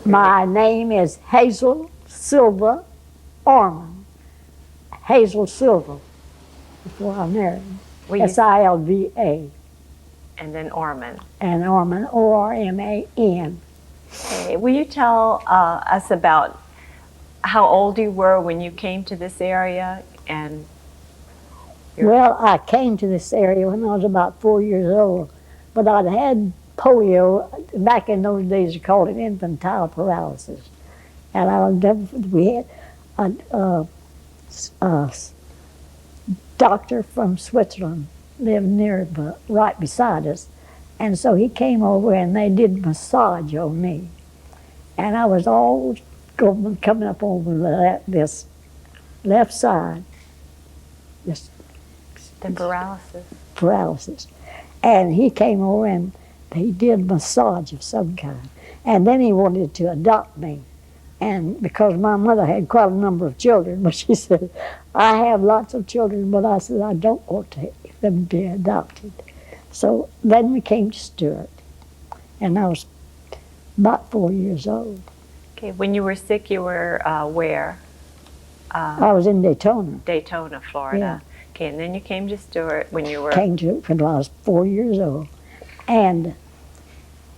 My name is Hazel Silva Orman. Hazel Silva, before I married. Silva. And then Orman. And Orman, Orman. Okay. Will you tell us about how old you were when you came to this area? And well, I came to this area when I was about 4 years old, but I'd had polio. Back in those days, they called it infantile paralysis. And we had a doctor from Switzerland lived right beside us. And so he came over and they did massage on me. And I was all coming up over this left side. The paralysis. Paralysis. And he came over and he did massage of some kind. And then he wanted to adopt me. And because my mother had quite a number of children, but she said, I have lots of children, but I said, I don't want them to be adopted. So then we came to Stewart, and I was about 4 years old. Okay, when you were sick, you were where? I was in Daytona. Daytona, Florida. Yeah. Okay, and then you came to Stewart when you were... Came to it when I was 4 years old. And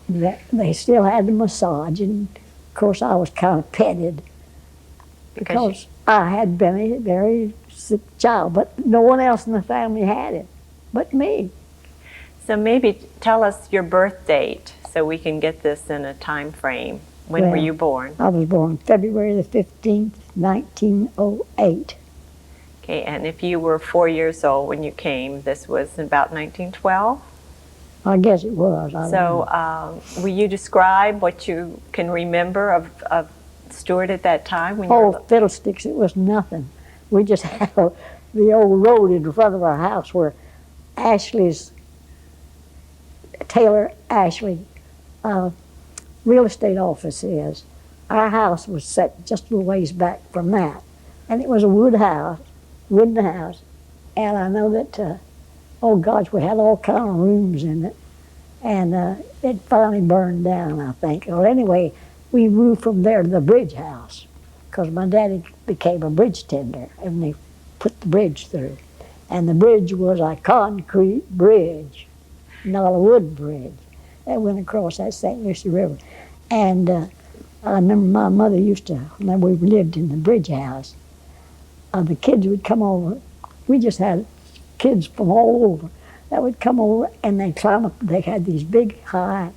they still had the massage, and of course I was kind of petted because I had been a very sick child, but no one else in the family had it but me. So maybe tell us your birth date so we can get this in a time frame. When were you born? I was born February the 15th, 1908. Okay, and if you were 4 years old when you came, this was about 1912? I guess it was. Will you describe what you can remember of Stewart at that time? When fiddlesticks, it was nothing. We just had the old road in front of our house where Taylor Ashley real estate office is. Our house was set just a ways back from that. And it was a wooden house. And I know that, oh gosh, we had all kind of rooms in it. And it finally burned down, I think. Well, anyway, we moved from there to the bridge house because my daddy became a bridge tender and they put the bridge through. And the bridge was a concrete bridge, not a wood bridge, that went across that St. Lucie River. And I remember my mother used to, when we lived in the bridge house, the kids would come over. We just had kids from all over that would come over and they'd climb up. They had these big, high,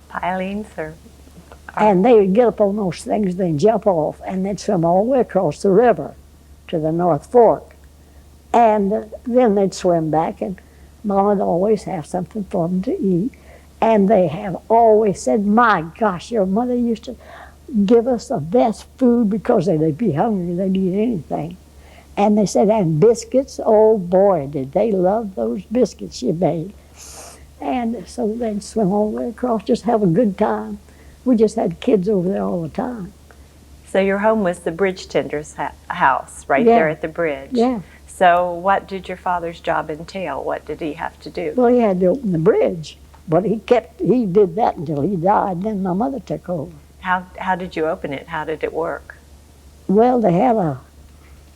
pilings or... And they would get up on those things, they'd jump off, and they'd swim all the way across the river to the North Fork. And then they'd swim back, and Mom would always have something for them to eat. And they have always said, my gosh, your mother used to give us the best food because they'd be hungry, they'd eat anything. And they said, and biscuits, oh boy, did they love those biscuits you made. And so they'd swim all the way across, just have a good time. We just had kids over there all the time. So your home was the bridge tender's house, right there at the bridge. Yeah. So what did your father's job entail? What did he have to do? Well, he had to open the bridge, but he did that until he died. Then my mother took over. How did you open it? How did it work? Well, they had a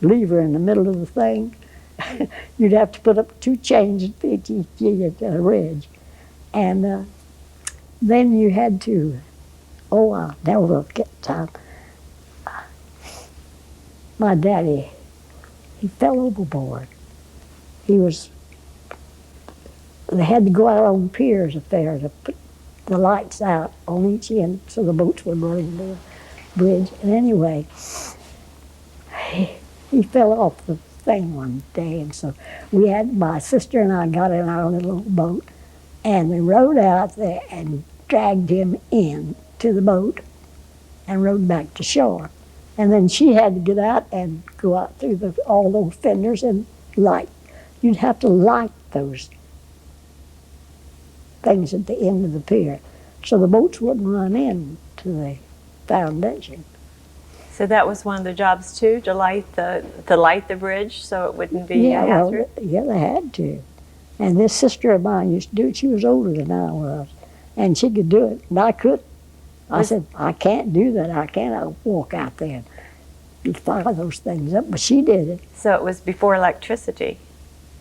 lever in the middle of the thing. You'd have to put up 2 chains at each ridge. And then you had to, I'll never forget the time. My daddy, he fell overboard. They had to go out on piers up there to put the lights out on each end so the boats would run into the bridge. And anyway, he fell off the thing one day, and so my sister and I got in our little boat, and we rowed out there and dragged him in to the boat and rowed back to shore. And then she had to get out and go out through all those fenders and light. You'd have to light those things at the end of the pier so the boats wouldn't run in to the foundation. So that was one of the jobs too, to light the bridge so it wouldn't be a hazard? Yeah, they had to. And this sister of mine used to do it. She was older than I was, and she could do it, and I couldn't. I said, I can't do that. I can't walk out there and fire those things up. But she did it. So it was before electricity.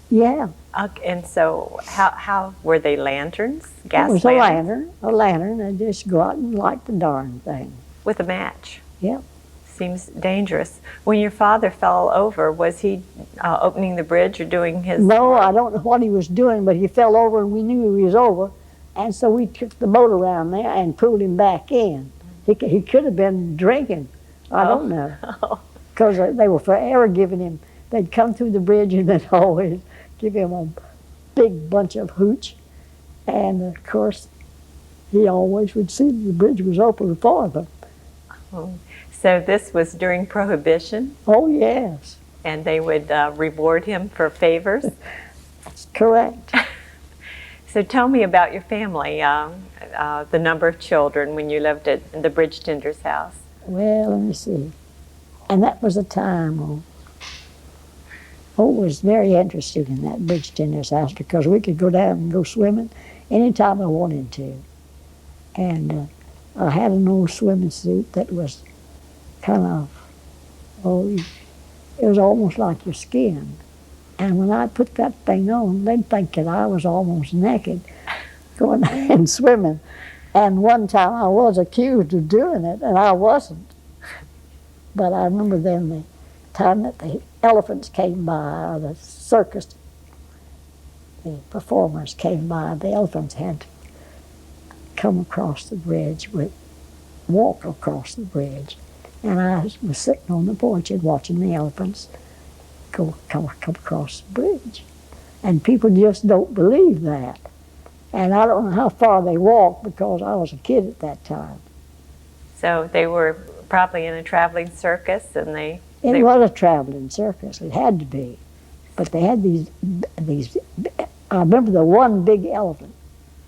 Yeah. And so how were they lanterns? Gas It was lanterns? a lantern, and just go out and light the darn thing. With a match. Yep. Seems dangerous. When your father fell over, was he opening the bridge or doing his... No, I don't know what he was doing, but he fell over and we knew he was over. And so we took the boat around there and pulled him back in. He could have been drinking. I don't know. Because they were forever giving him, they'd come through the bridge and they'd always give him a big bunch of hooch. And of course, he always would see the bridge was open for them. Oh. So this was during Prohibition? Oh, yes. And they would reward him for favors? That's correct. So tell me about your family, the number of children when you lived at the bridge tender's house. Well, let me see. And that was a time, was very interesting in that bridge tender's house because we could go down and go swimming anytime I wanted to. And I had an old swimming suit that was kind of, it was almost like your skin. And when I put that thing on, they'd think that I was almost naked going and swimming. And one time I was accused of doing it, and I wasn't. But I remember then the time that the elephants came by, or the circus, the performers came by, the elephants had to come across the bridge, walk across the bridge. And I was sitting on the porch and watching the elephants come across the bridge. And people just don't believe that. And I don't know how far they walked because I was a kid at that time. So they were probably in a traveling circus, and they was a traveling circus. It had to be. But they had these. I remember the one big elephant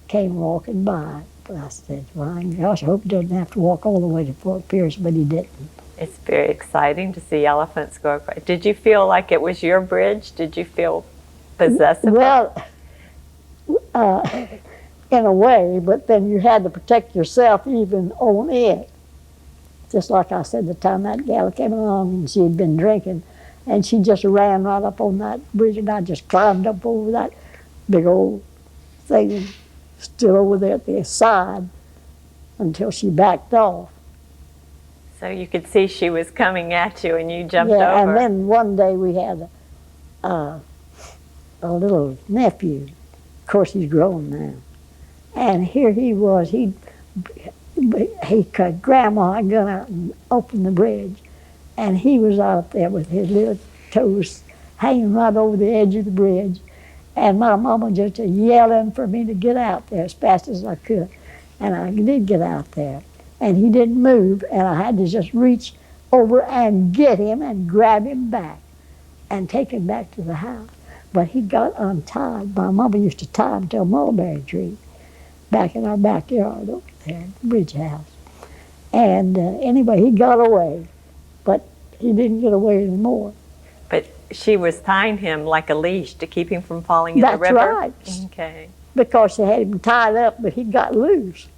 came walking by. But I said, well, gosh, I hope he doesn't have to walk all the way to Fort Pierce, but he didn't. It's very exciting to see elephants go across. Did you feel like it was your bridge? Did you feel possessive? Well, in a way, but then you had to protect yourself even on it. Just like I said, the time that gal came along and she had been drinking, and she just ran right up on that bridge, and I just climbed up over that big old thing and stood over there at the side until she backed off. So you could see she was coming at you and you jumped Yeah, over. and then one day we had a little nephew. Of course, he's grown now. And here he was. He cut Grandma and gone out and opened the bridge. And he was out there with his little toes hanging right over the edge of the bridge. And my mama just yelling for me to get out there as fast as I could. And I did get out there. And he didn't move, and I had to just reach over and get him and grab him back and take him back to the house. But he got untied. My mama used to tie him to a mulberry tree back in our backyard over there at the bridge house. And anyway, he got away, but he didn't get away anymore. But she was tying him like a leash to keep him from falling in the river? That's right. Okay. Because she had him tied up, but he got loose.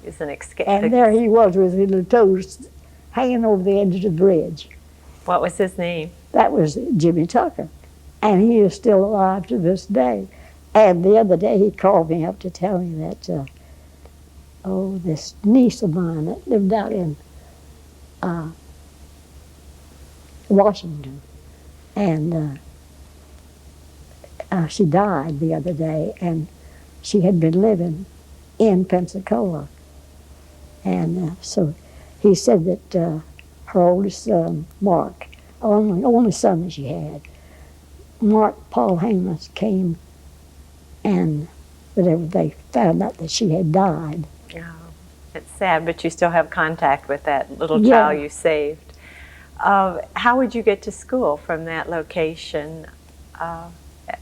It's an escape. And there he was with his little toes hanging over the edge of the bridge. What was his name? That was Jimmy Tucker. And he is still alive to this day. And the other day he called me up to tell me that, this niece of mine that lived out in Washington. And she died the other day, and she had been living in Pensacola. And so he said that her oldest son, Mark, only son that she had, Mark Paul Hamas, came, and whenever they found out that she had died. Oh, it's sad, but you still have contact with that little child you saved. How would you get to school from that location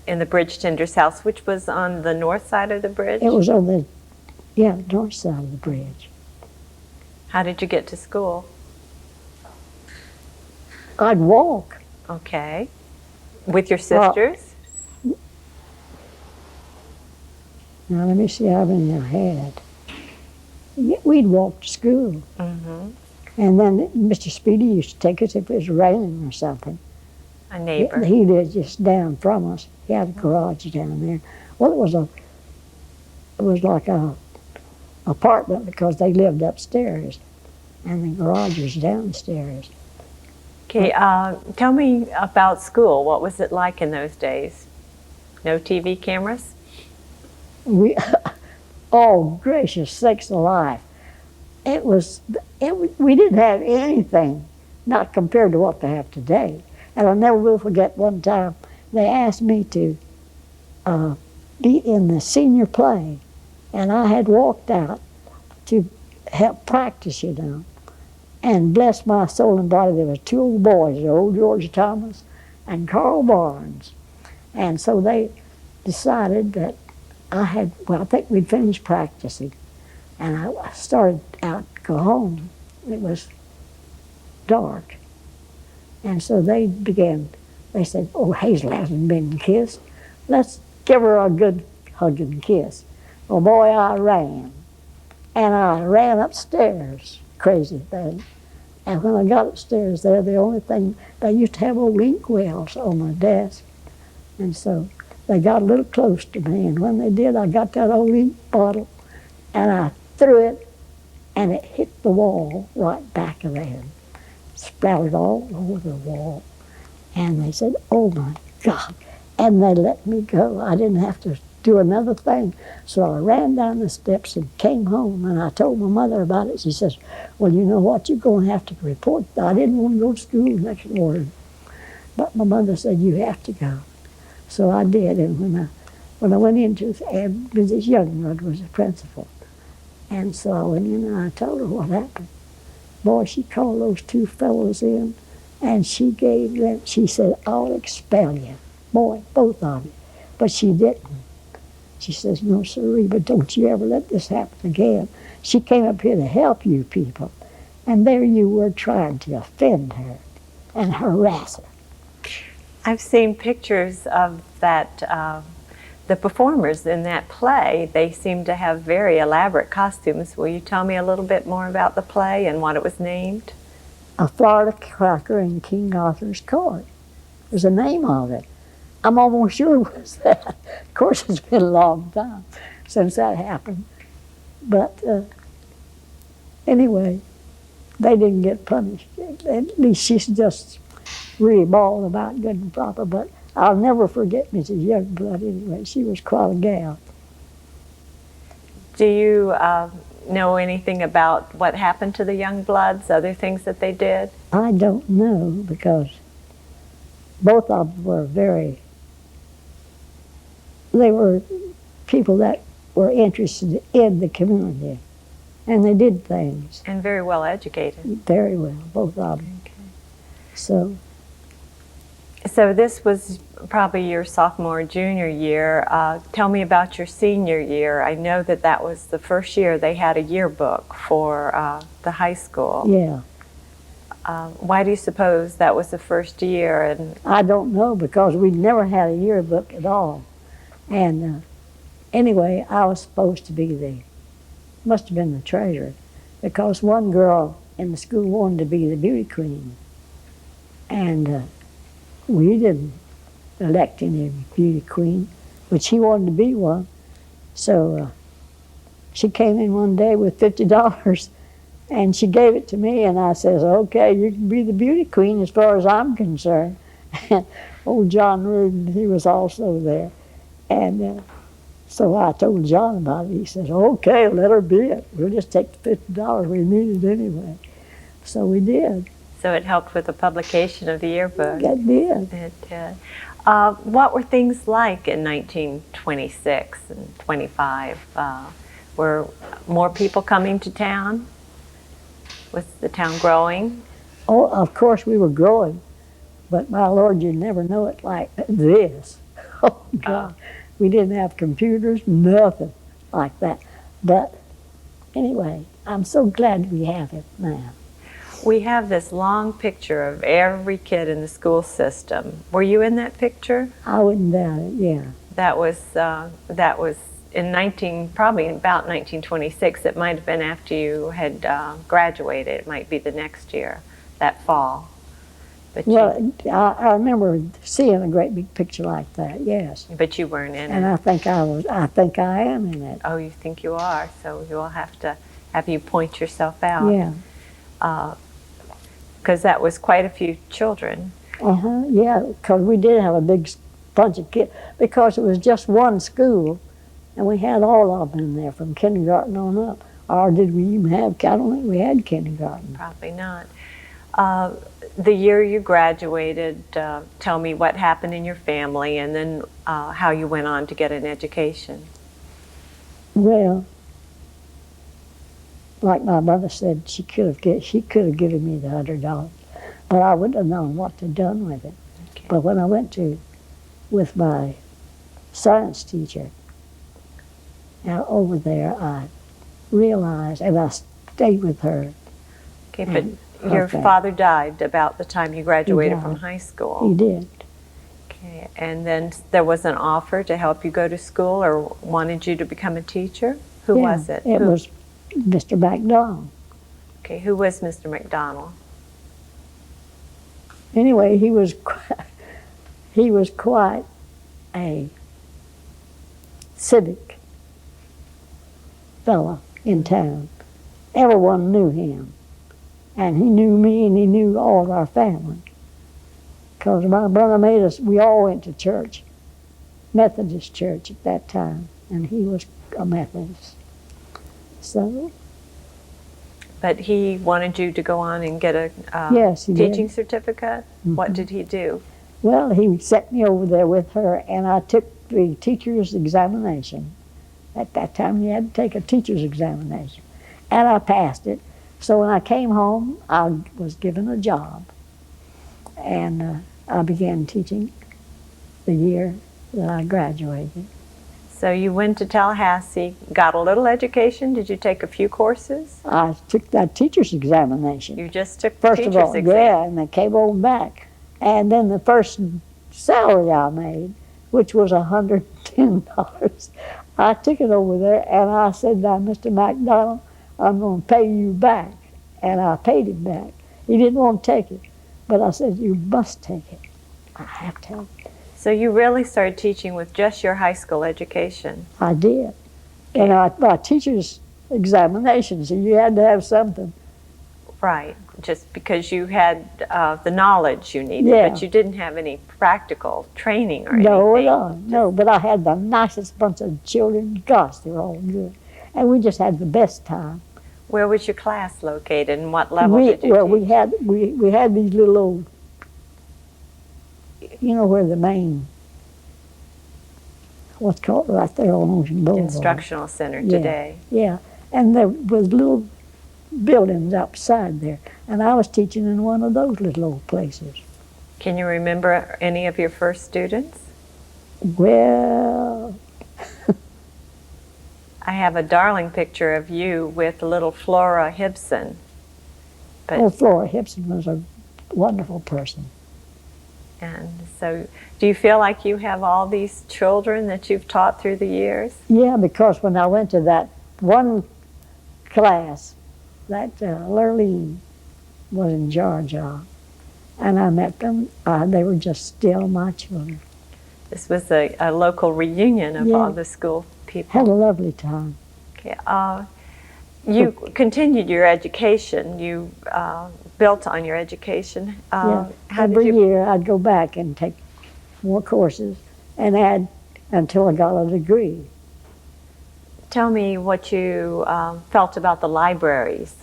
in the bridge tender's house, which was on the north side of the bridge? It was on the north side of the bridge. How did you get to school? I'd walk. Okay. With your sisters? Now, let me see how many I had. Yeah, we'd walk to school. And then Mr. Speedy used to take us if it was raining or something. A neighbor. He lived just down from us. He had a garage down there. Well, it was like a apartment because they lived upstairs, and the garage was downstairs. Okay, tell me about school. What was it like in those days? No TV cameras? We, oh gracious sakes alive! We didn't have anything, not compared to what they have today. And I never will forget one time they asked me to be in the senior play, and I had walked out to help practice, you know. And bless my soul and body, there was two old boys, old George Thomas and Carl Barnes. And so they decided that I think we'd finished practicing. And I started out to go home. It was dark. And so they said, oh, Hazel hasn't been kissed. Let's give her a good hug and kiss. Well, boy, I ran. And I ran upstairs, crazy thing. And when I got upstairs there, the only thing, they used to have old ink wells on my desk. And so they got a little close to me. And when they did, I got that old ink bottle and I threw it, and it hit the wall right back of there. Splattered all over the wall. And they said, oh my God. And they let me go. I didn't have to do another thing. So I ran down the steps and came home, and I told my mother about it. She says, well, you know what, you're going to have to report. I didn't want to go to school next morning. But my mother said, you have to go. So I did, and when I went into, and Mrs. Youngblood was the principal. And so I went in and I told her what happened. Boy, she called those two fellows in, and she said, I'll expel you. Boy, both of you. But she didn't. She says, no, sirree, but don't you ever let this happen again. She came up here to help you people, and there you were trying to offend her and harass her. I've seen pictures of that, the performers in that play. They seem to have very elaborate costumes. Will you tell me a little bit more about the play and what it was named? A Florida Cracker in King Arthur's Court was the name of it. I'm almost sure it was that. Of course, it's been a long time since that happened. But anyway, they didn't get punished. At least she's just really bald about good and proper. But I'll never forget Mrs. Youngblood anyway. She was quite a gal. Do you know anything about what happened to the Youngbloods, other things that they did? I don't know, because both of them were they were people that were interested in the community, and they did things. And very well educated. Very well, both of them. Okay. So this was probably your sophomore, junior year. Tell me about your senior year. I know that was the first year they had a yearbook for the high school. yeah. Why do you suppose that was the first year? And I don't know, because we never had a yearbook at all. And anyway, I was supposed to be must have been the treasurer, because one girl in the school wanted to be the beauty queen. And we didn't elect any beauty queen, but she wanted to be one. So she came in one day with $50, and she gave it to me, and I says, okay, you can be the beauty queen as far as I'm concerned. And old John Rudin, he was also there. And so I told John about it. He says, okay, let her be it. We'll just take the $50. We need it anyway. So we did. so it helped with the publication of the yearbook. It did. It did. What were things like in 1926 and 25? Were more people coming to town? Was the town growing? Oh, of course we were growing, but my Lord, you'd never know it like this. Oh, God. We didn't have computers, nothing like that. But anyway, I'm so glad we have it now. We have this long picture of every kid in the school system. Were you in that picture? I wouldn't doubt it, yeah. That was probably about 1926. It might have been after you had graduated. It might be the next year, that fall. But Well, I remember seeing a great big picture like that, yes. But you weren't in And it. I think I am in it. Oh, you think you are, so you'll have to have you point yourself out. Yeah. Because that was quite a few children. Yeah, because we did have a big bunch of kids, because it was just one school, and we had all of them in there from kindergarten on up. Or did we even have, I don't think we had kindergarten. Probably not. The year you graduated, tell me what happened in your family, and then how you went on to get an education. Well, like my mother said, she could have given me the $100, but I wouldn't have known what to done with it. Okay. But when I went with my science teacher over there, I realized, and I stayed with her. Okay, but your father died about the time you graduated from high school. He did. Okay, and then there was an offer to help you go to school or wanted you to become a teacher? Who was it? It was Mr. McDonald. Okay, who was Mr. McDonald? Anyway, he was quite a civic fella in town. Everyone knew him. And he knew me, and he knew all of our family. Because my brother made us, we all went to church, Methodist church at that time, and he was a Methodist. So. But he wanted you to go on and get a Yes, he teaching did. certificate? Mm-hmm. What did he do? Well, he set me over there with her, and I took the teacher's examination. At that time, you had to take a teacher's examination. And I passed it. So when I came home, I was given a job. And I began teaching the year that I graduated. So you went to Tallahassee, got a little education. Did you take a few courses? I took that teacher's examination. You just took the teacher's exam? Yeah, and they came on back. And then the first salary I made, which was $110, I took it over there and I said, now, Mr. McDonald, I'm going to pay you back. And I paid him back. He didn't want to take it. But I said, you must take it. I have to have it. So you really started teaching with just your high school education? I did. And my teacher's examinations, so you had to have something. Right, just because you had the knowledge you needed, Yeah. but you didn't have any practical training or anything. No, at all. No, but I had the nicest bunch of children. Gosh, they were all good. And we just had the best time. Where was your class located, and what level did you teach? We had these little old, you know where the main, what's called right there on Ocean Boulevard. Instructional Center today. Yeah, and there was little buildings outside there, and I was teaching in one of those little old places. Can you remember any of your first students? Well, I have a darling picture of you with little Flora Hibson. But Flora Hibson was a wonderful person. And so, do you feel like you have all these children that you've taught through the years? Yeah, because when I went to that one class, that Lurleen was in Georgia, and I met them, they were just still my children. This was a local reunion of all the school people. Had a lovely time. Okay. You continued your education. You built on your education. Every year I'd go back and take more courses and add until I got a degree. Tell me what you felt about the libraries.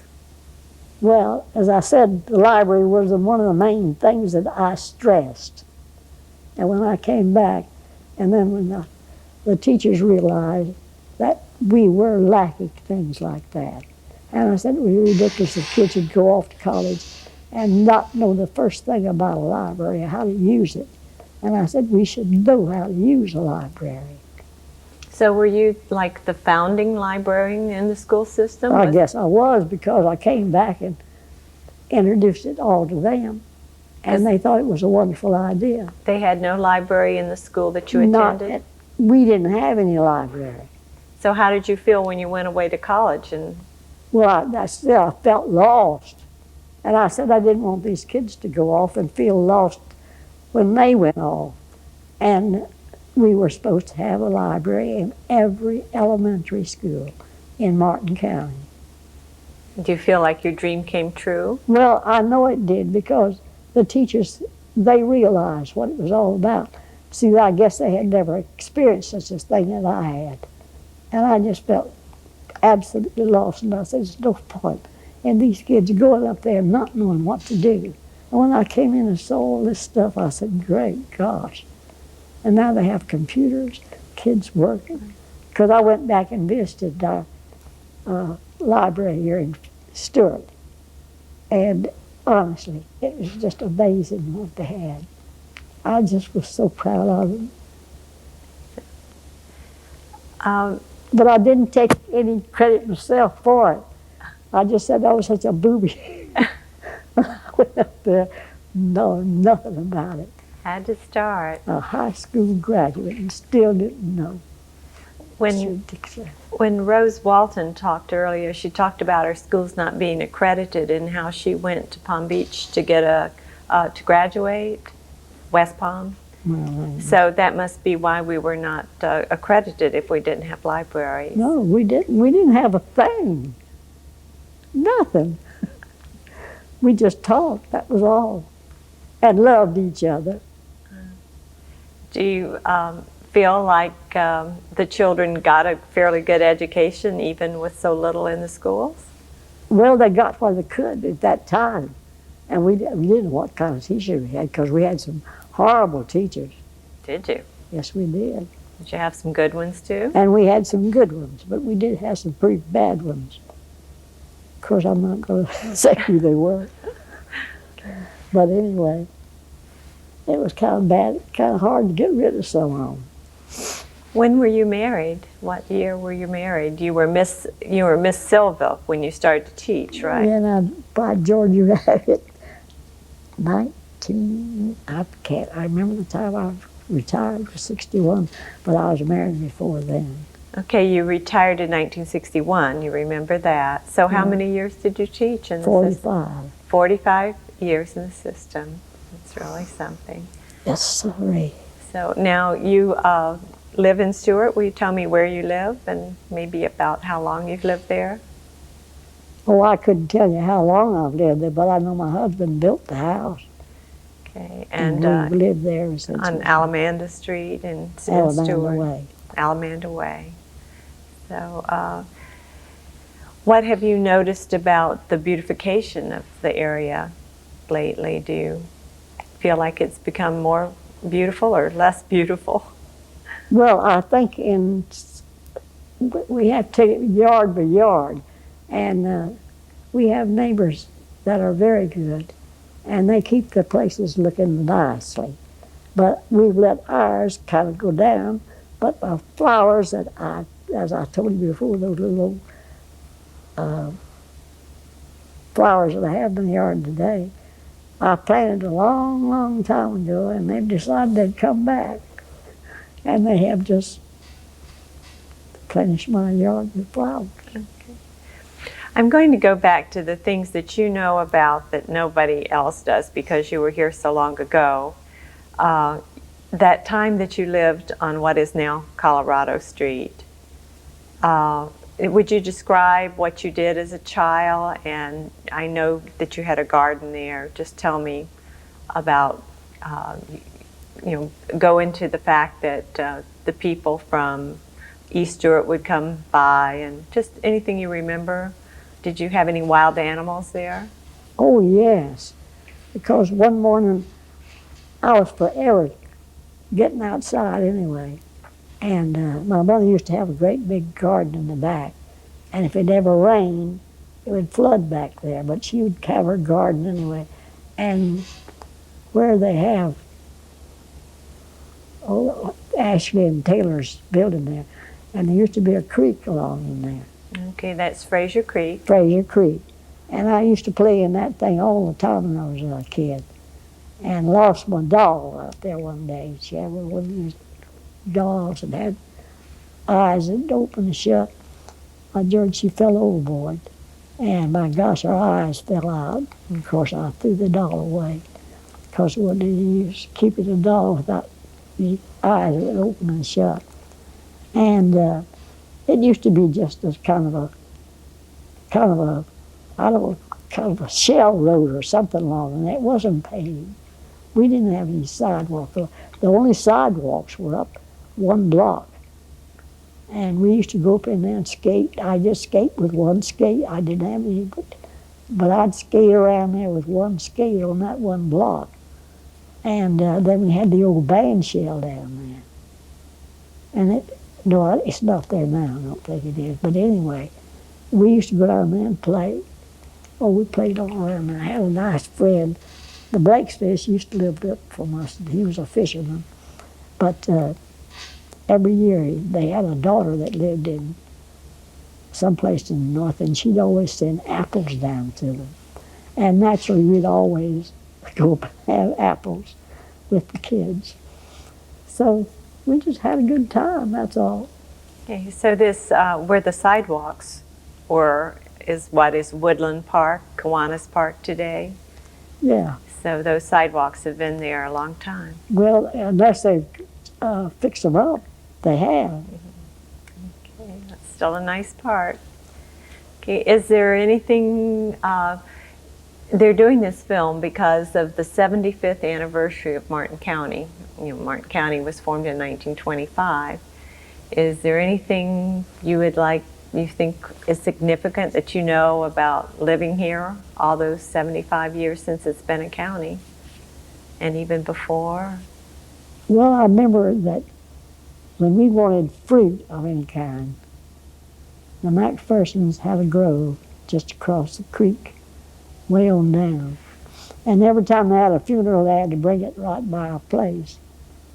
Well, as I said, the library was one of the main things that I stressed. And when I came back, and then when the teachers realized that we were lacking things like that. And I said it was ridiculous if kids would go off to college and not know the first thing about a library, how to use it. And I said we should know how to use a library. So were you like the founding librarian in the school system? I guess I was, because I came back and introduced it all to them. And they thought it was a wonderful idea. They had no library in the school that you attended? We didn't have any library. So how did you feel when you went away to college? And Well, I felt lost. And I said I didn't want these kids to go off and feel lost when they went off. And we were supposed to have a library in every elementary school in Martin County. do you feel like your dream came true? Well, I know it did because the teachers, they realized what it was all about. See, I guess they had never experienced such a thing that I had. And I just felt absolutely lost, and I said, there's no point in these kids going up there not knowing what to do. And when I came in and saw all this stuff, I said, great gosh. And now they have computers, kids working. Because I went back and visited our library here in Stewart. And honestly, it was just amazing what they had. I just was so proud of them. But I didn't take any credit myself for it. I just said I was such a booby. I went up there knowing nothing about it. Had to start. A high school graduate and still didn't know. When Rose Walton talked earlier, she talked about her schools not being accredited and how she went to Palm Beach to get to graduate, West Palm. Well, So that must be why we were not accredited if we didn't have libraries. no, we didn't. We didn't have a thing. Nothing. We just talked, that was all. And loved each other. Do you feel like the children got a fairly good education even with so little in the schools? Well, they got what they could at that time. And we didn't know what kind of teachers we had because we had some horrible teachers. Did you? Yes, we did. Did you have some good ones too? And we had some good ones, but we did have some pretty bad ones. Of course, I'm not going to say who they were. But anyway, it was kind of bad, kind of hard to get rid of some of them. When were you married? What year were you married? You were Miss Silva when you started to teach, right? And I, by George, you have it, I remember the time I retired was 61, but I was married before then. Okay, you retired in 1961. You remember that. So how many years did you teach in the 45. 45 years in the system. That's really something. Yes, sorry. So now you live in Stewart. Will you tell me where you live and maybe about how long you've lived there? Oh, I couldn't tell you how long I've lived there, but I know my husband built the house. Okay, And we lived there since on Alamanda Street in Alamanda Stewart. Way. Alamanda Way. So what have you noticed about the beautification of the area lately? Do you feel like it's become more beautiful or less beautiful? Well, I think we have to take it yard by yard, and we have neighbors that are very good, and they keep the places looking nicely. But we've let ours kind of go down, but the flowers that as I told you before, those little flowers that I have in the yard today, I planted a long, long time ago, and they've decided they'd come back. And they have just replenished my yard with flowers. Okay. I'm going to go back to the things that you know about that nobody else does because you were here so long ago. That time that you lived on what is now Colorado Street, would you describe what you did as a child? And I know that you had a garden there. Just tell me about, go into the fact that the people from East Stewart would come by and just anything you remember. Did you have any wild animals there? Oh, yes. Because one morning I was forever getting outside anyway. And my mother used to have a great big garden in the back. And if it ever rained, it would flood back there. But she would have her garden anyway. And where they have Ashley and Taylor's building there, and there used to be a creek along in there. Okay, that's Fraser Creek. Fraser Creek. And I used to play in that thing all the time when I was a kid. And lost my doll out there one day. She had one of these dolls and had eyes that open and shut. I judged she fell overboard. And my gosh, her eyes fell out. And of course, I threw the doll away. Because what did you use? Keeping a doll without the eyes that open and shut. And it used to be just a kind of a, I don't know, kind of a shell road or something along, and it wasn't paved. We didn't have any sidewalk. The only sidewalks were up one block. And we used to go up in there and skate. I just skate with one skate. I didn't have any, but I'd skate around there with one skate on that one block. And then we had the old band shell down there. And no, it's not there now, I don't think it is. But anyway, we used to go down there and play. Oh, we played all around there. I had a nice friend. The Blakesfish used to live up from us. He was a fisherman. But every year they had a daughter that lived in someplace in the north, and she'd always send apples down to them. And naturally, we'd always go up and have apples with the kids. So we just had a good time, that's all. Okay, so this, where the sidewalks were, is what is Woodland Park, Kiwanis Park today? Yeah. So those sidewalks have been there a long time. Well, unless they've fixed them up, they have. Okay, that's still a nice part. Okay, is there anything, they're doing this film because of the 75th anniversary of Martin County. You know, Martin County was formed in 1925. Is there anything you would like, you think is significant that you know about living here all those 75 years since it's been a county, and even before? Well, I remember that when we wanted fruit of any kind, the MacPhersons had a grove just across the creek, way on down. And every time they had a funeral, they had to bring it right by our place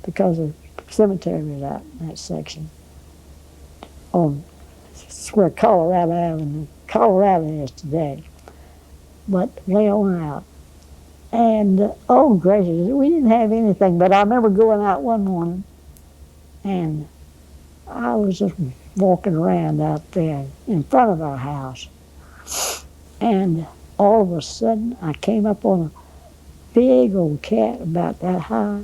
because the cemetery was out in that section. It's where Colorado is today, but way on out. And oh gracious, we didn't have anything, but I remember going out one morning and I was just walking around out there in front of our house. And all of a sudden I came up on a big old cat about that high,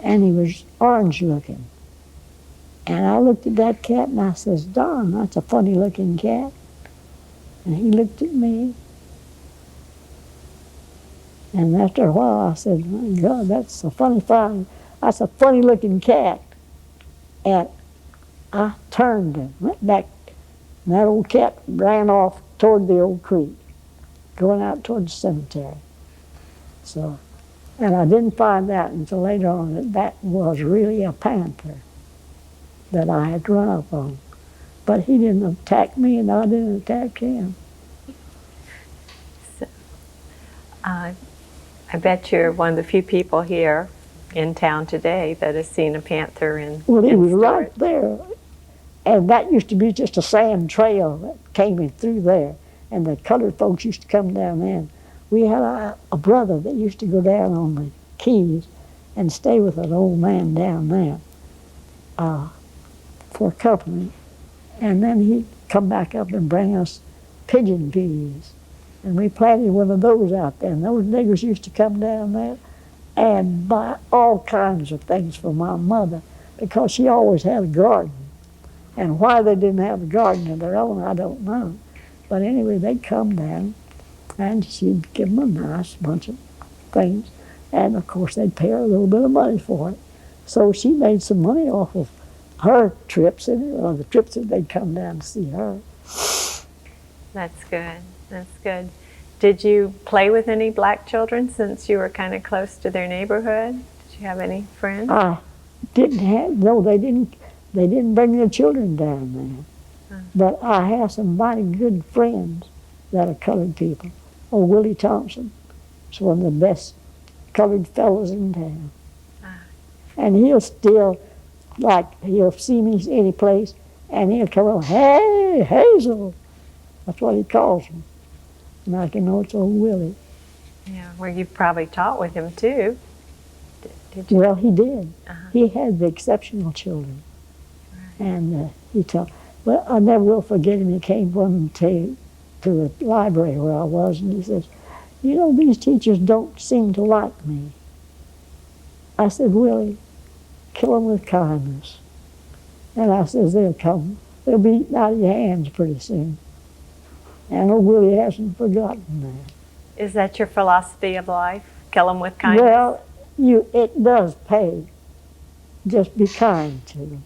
and he was orange looking. And I looked at that cat and I says, darn, that's a funny looking cat. And he looked at me. And after a while I said, my God, that's a funny looking cat. And I turned and went back. And that old cat ran off toward the old creek, going out toward the cemetery. So, and I didn't find out until later on that that was really a panther that I had run up on. But he didn't attack me and I didn't attack him. So, I bet you're one of the few people here in town today that has seen a panther in Well, he was Stuart. right there. And that used to be just a sand trail that came in through there. And the colored folks used to come down there. We had a brother that used to go down on the Keys and stay with an old man down there for company. And then he'd come back up and bring us pigeon peas. And we planted one of those out there. And those niggers used to come down there and buy all kinds of things for my mother because she always had a garden. And why they didn't have a garden of their own, I don't know. But anyway, they'd come down and she'd give them a nice bunch of things. And of course, they'd pay her a little bit of money for it. So she made some money off of her trips, or the trips that they'd come down to see her. That's good. That's good. Did you play with any black children since you were kind of close to their neighborhood? Did you have any friends? I didn't have, no, they didn't bring their children down there. But I have some mighty good friends that are colored people. Oh, Willie Thompson is one of the best colored fellows in town. And he'll still, he'll see me any place, and he'll come on, hey, Hazel. That's what he calls me. And I can know it's old Willie. Yeah, well, you probably taught with him too. Did you? Well, he did. He had the exceptional children. Right. And he told, well, I never will forget him. He came one to the library where I was, and he says, you know, these teachers don't seem to like me. I said, Willie, kill them with kindness. And I says, they'll come. They'll be eaten out of your hands pretty soon. And old Willie hasn't forgotten that. Is that your philosophy of life? Kill them with kindness? Well, it does pay. Just be kind to them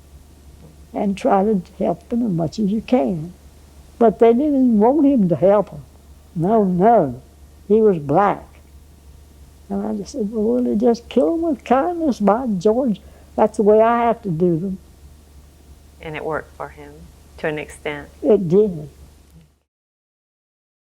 and try to help them as much as you can. But they didn't even want him to help them. No. He was black. And I just said, well, Willie, just kill them with kindness. By George, that's the way I have to do them. And it worked for him to an extent. It did.